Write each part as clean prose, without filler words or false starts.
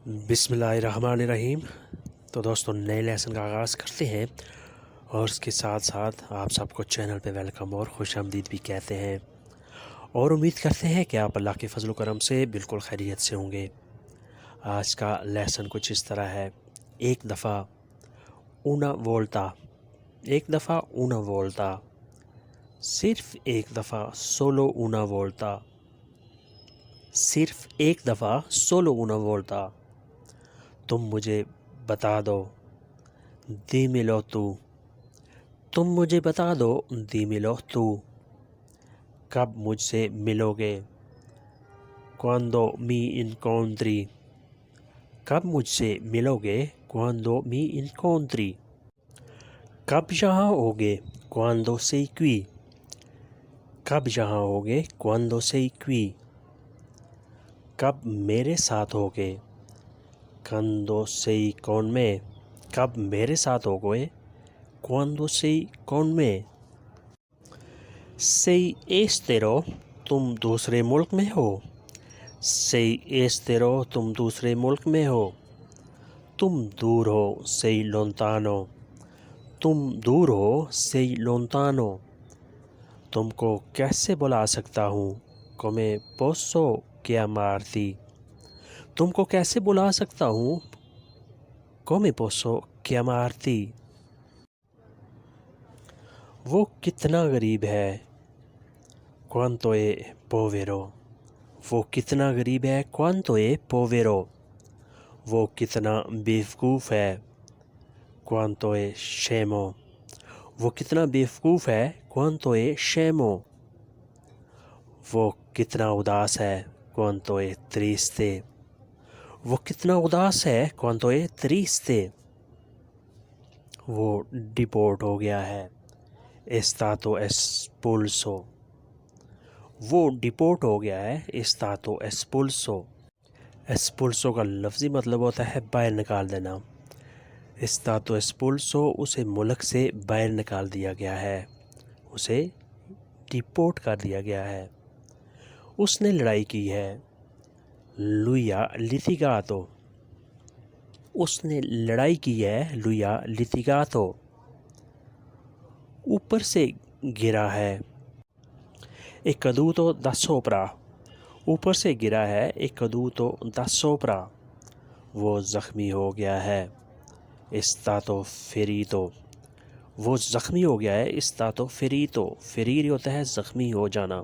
بسم اللہ الرحمن الرحیم۔ تو دوستوں نئے لیسن کا آغاز کرتے ہیں اور اس کے ساتھ ساتھ آپ سب کو چینل پہ ویلکم اور خوش آمدید بھی کہتے ہیں اور امید کرتے ہیں کہ آپ اللہ کے فضل و کرم سے بالکل خیریت سے ہوں گے۔ آج کا لیسن کچھ اس طرح ہے: ایک دفعہ اونا وولتا، ایک دفعہ اونا وولتا، صرف ایک دفعہ سولو اونا وولتا، صرف ایک دفعہ سولو اونا وولتا۔ تم مجھے بتا دو دیملو تو، تم مجھے بتا دو دیملو تو، کب مجھ سے ملو گے quando mi incontri، کب مجھ سے ملو گے quando mi incontri، کب یہاں ہوگے quando sei qui، کب یہاں ہوگے quando sei qui، کب میرے ساتھ ہوگے quando sei con me، کب میرے ساتھ ہوگے quando sei con me۔ sei estero، تم دوسرے ملک میں ہو، sei estero، تم دوسرے ملک میں ہو، تم دور ہو sei lontano، تم دور ہو sei lontano، تم کو کیسے بلا سکتا ہوں come posso chiamarti، تم کو کیسے بلا سکتا ہوں come posso chiamarti۔ وہ کتنا غریب ہے quanto è povero، وہ کتنا غریب ہے quanto è povero، وہ کتنا بیوقوف ہے quanto è scemo، وہ کتنا بیوقوف ہے quanto è scemo، وہ کتنا اداس ہے quanto è triste، وہ کتنا اداس ہے quanto è triste، وہ ڈپورٹ ہو گیا ہے è stato espulso، وہ ڈپورٹ ہو گیا ہے è stato espulso۔ espulso کا لفظی مطلب ہوتا ہے باہر نکال دینا۔ è stato espulso، اسے ملک سے باہر نکال دیا گیا ہے، اسے ڈپورٹ کر دیا گیا ہے۔ اس نے لڑائی کی ہے lui ha litigato، اس نے لڑائی کی ہے lui ha litigato۔ اوپر سے گرا ہے è caduto da sopra، اوپر سے گرا ہے è caduto da sopra۔ وہ زخمی ہو گیا ہے è stato ferito، وہ زخمی ہو گیا ہے è stato ferito، ferire ہوتا ہے زخمی ہو جانا،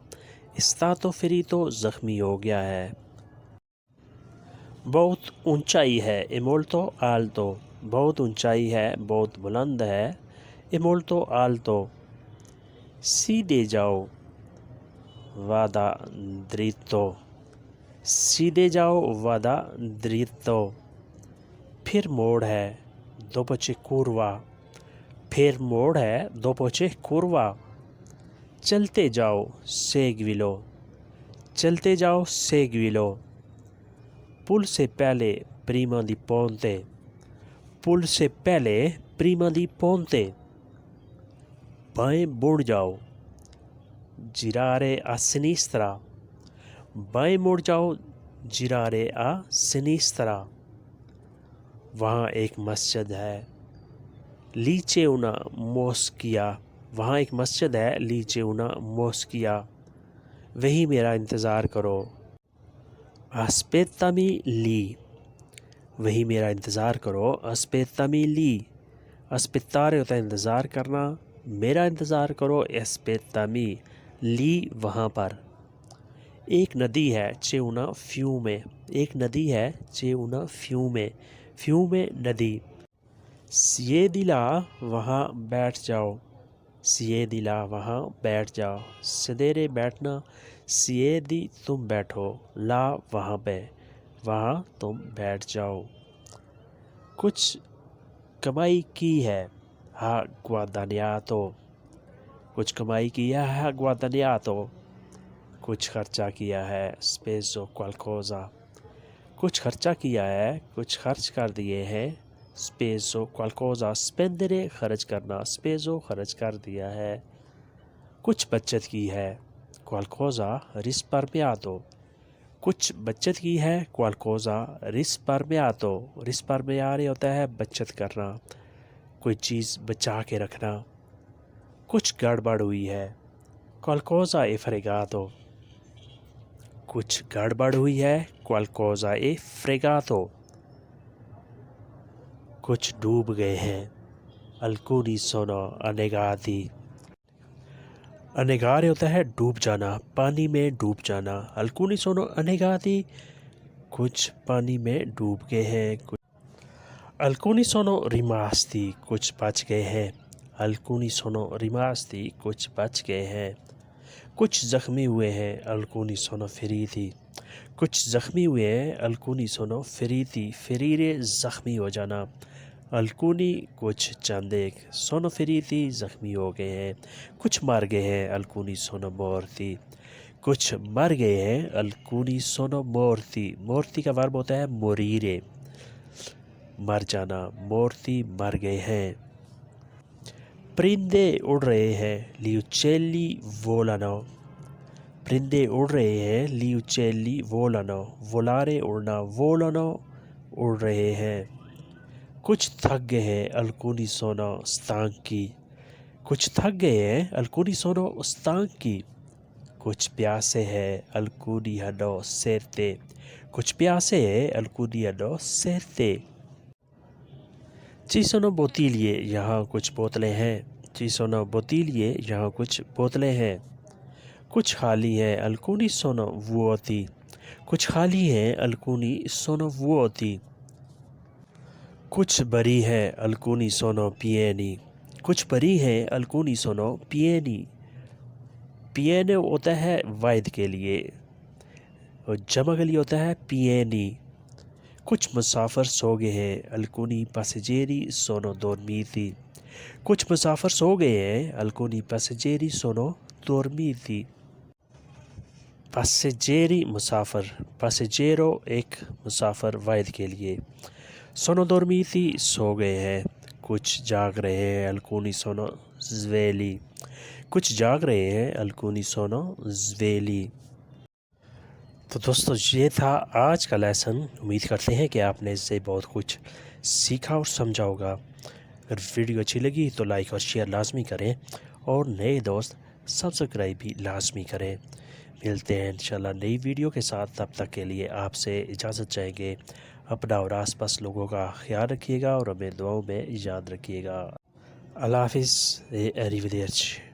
è stato ferito زخمی ہو گیا ہے۔ بہت اونچائی ہے è molto alto، بہت اونچائی ہے بہت بلند ہے è molto alto۔ سیدھے جاؤ vada dritto، سیدھے جاؤ vada dritto۔ پھر موڑ ہے dopo c'è curva، پھر موڑ ہے dopo c'è curva۔ چلتے جاؤ seguilo، چلتے جاؤ seguilo۔ پل سے پہلے prima di ponte، پل سے پہلے prima di ponte۔ بائیں مڑ جاؤ girare a sinistra، بائیں مڑ جاؤ girare a sinistra۔ وہاں ایک مسجد ہے lì c'è una moschea، وہاں ایک مسجد ہے lì c'è una moschea، وہی میرا انتظار کرو aspettami lì، وہی میرا انتظار کرو aspettami lì۔ aspettare ہوتا ہے انتظار کرنا، میرا انتظار کرو aspettami lì، وہاں پر۔ ایک ندی ہے c'è una fiume، ایک ندی ہے c'è una fiume، fiume ندی۔ siedi là، وہاں بیٹھ جاؤ siedi là، وہاں بیٹھ جاؤ۔ sedere بیٹھنا، siedi تم بیٹھو، là وہاں پہ، وہاں تم بیٹھ جاؤ۔ کچھ کمائی کی ہے ha guadagnato، کچھ کمائی کیا ہے ha guadagnato۔ کچھ خرچہ کیا ہے speso qualcosa، کچھ خرچہ کیا ہے کچھ خرچ کر دیے ہیں speso qualcosa، spendere خرچ کرنا، speso خرچ کر دیا ہے۔ کچھ بچت کی ہے qualcosa risparmiato، کچھ بچت کی ہے qualcosa risparmiato risparmiare ہوتا ہے بچت کرنا، کوئی چیز بچا کے رکھنا۔ کچھ گڑبڑ ہوئی ہے qualcosa è fregato کچھ گڑبڑ ہوئی ہے qualcosa è fregato کچھ ڈوب گئے ہیں alcuni sono annegati انگارے ہوتا ہے ڈوب جانا، پانی میں ڈوب جانا۔ alcuni sono annegati کچھ پانی میں ڈوب گئے ہیں۔ alcuni sono rimasti کچھ بچ گئے ہیں۔ alcuni sono rimasti کچھ بچ گئے ہیں۔ کچھ زخمی ہوئے ہیں alcuni sono feriti کچھ زخمی ہوئے ہیں alcuni sono feriti ferire زخمی ہو جانا۔ alcuni کچھ چند ایک sono feriti زخمی ہو گئے ہیں۔ کچھ مر گئے ہیں alcuni sono morti کچھ مر گئے ہیں alcuni sono morti morti کا ورب ہوتا ہے morire مر جانا، morti مر گئے ہیں۔ پرندے اڑ رہے ہیں gli uccelli volano پرندے اڑ رہے ہیں gli uccelli volano volare اڑنا volano اڑ رہے ہیں۔ کچھ تھک گئے ہیں alcuni sono stanchi کچھ تھک گئے ہیں alcuni sono stanchi کچھ پیاسے ہیں alcuni hanno sete کچھ پیاسے ہیں alcuni hanno sete ci sono bottiglie یہاں کچھ بوتلیں ہیں ci sono bottiglie یہاں کچھ بوتلیں ہیں۔ کچھ خالی ہیں alcuni sono vuoti کچھ خالی ہیں alcuni sono vuoti کچھ بری ہے alcuni sono pieni کچھ بری ہے alcuni sono pieni pieno ہوتا ہے واحد کے لیے اور جمع کے لیے ہوتا ہے pieni کچھ مسافر سو گئے ہیں alcuni passeggeri sono dormiti کچھ مسافر سو گئے ہیں alcuni passeggeri sono dormiti passeggeri مسافر passeggero ایک مسافر واحد کے لیے sono dormiti سو گئے ہیں۔ کچھ جاگ رہے ہیں alcuni sono svegli کچھ جاگ رہے ہیں alcuni sono svegli۔ تو دوستو یہ تھا آج کا لیسن، امید کرتے ہیں کہ آپ نے اس سے بہت کچھ سیکھا اور سمجھا ہوگا۔ اگر ویڈیو اچھی لگی تو لائک اور شیئر لازمی کریں اور نئے دوست سبسکرائب بھی لازمی کریں۔ ملتے ہیں انشاءاللہ نئی ویڈیو کے ساتھ، تب تک کے لیے آپ سے اجازت چاہیں گے۔ اپنا اور آس پاس لوگوں کا خیال رکھیے گا اور ہمیں دعاؤں میں یاد رکھیے گا۔ اللہ حافظ، arrivederci۔